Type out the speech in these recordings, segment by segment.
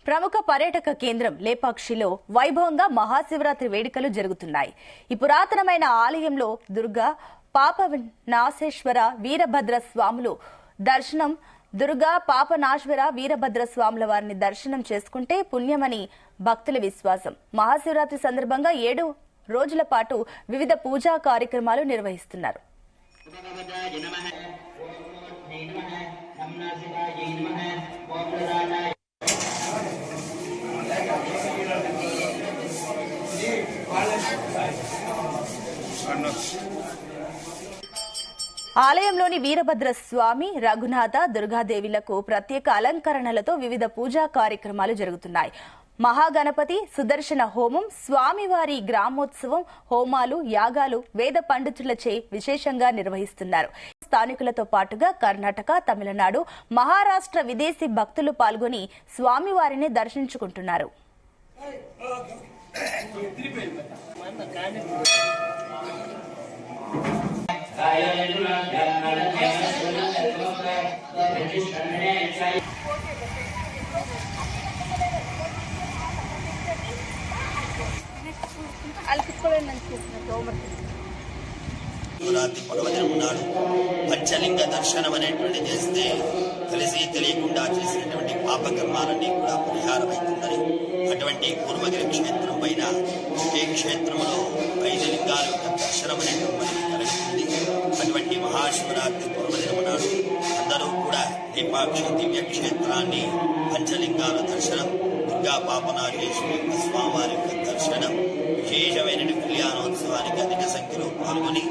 ప్రముఖ పర్యాటక కేంద్రం లేపాక్షిలో వైభవంగా మహాశివరాత్రి వేడుకలు జరుగుతున్నాయి. ఈ పురాతనమైన ఆలయంలో దుర్గా పాపనాశేశ్వర వీరభద్ర స్వాములు దర్శనం దుర్గా పాపనాశ్వర వీరభద్ర స్వాముల వారిని దర్శనం చేసుకుంటే పుణ్యమని భక్తుల విశ్వాసం. మహాశివరాత్రి సందర్భంగా 7 రోజుల పాటు వివిధ పూజా కార్యక్రమాలు నిర్వహిస్తున్నారు. ఆలయంలోని వీరభద్ర స్వామి, రఘునాథ, దుర్గాదేవిలకు ప్రత్యేక అలంకరణలతో వివిధ పూజా కార్యక్రమాలు జరుగుతున్నాయి. మహాగణపతి, సుదర్శన హోమం, స్వామివారి గ్రామోత్సవం, హోమాలు, యాగాలు వేద పండితులచే విశేషంగా నిర్వహిస్తున్నారు. స్థానికులతో పాటుగా కర్ణాటక, తమిళనాడు, మహారాష్ట్ర విదేశీ భక్తులు పాల్గొని స్వామివారిని దర్శించుకుంటున్నారు. శివరాత్రి పర్వదినం నాడు పంచలింగ దర్శనం అనేటువంటి చేస్తే తెలిసి తెలియకుండా చేసినటువంటి పాపకర్మాలన్నీ కూడా పరిహారం అవుతుందని అటువంటి కూర్మగిరి క్షేత్రం పైన ఏ క్షేత్రంలో 5 లింగాల యొక్క దర్శనం అనేటువంటి కలుగుతుంది. అటువంటి మహాశివరాత్రి పర్వదినం నాడు అందరూ కూడా లేపాక్షి దివ్య క్షేత్రాన్ని పంచలింగాల దర్శనం, దుర్గా పాపనాశేశ్వరి స్వామివారి యొక్క దర్శనం, విశేషమైన కళ్యాణోత్సవానికి అధిక సంఖ్యలో పాల్గొని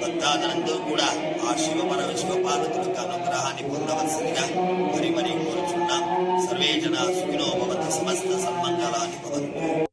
భక్తాదనంతో కూడా ఆ శివ పరమశివ పార్వతులకు అనుగ్రహాన్ని పొందవలసిందిగా మరి కోరుచున్నాం. సర్వే జనా సుఖినో భవంతు, సమస్త సన్మంగళాని భవంతు.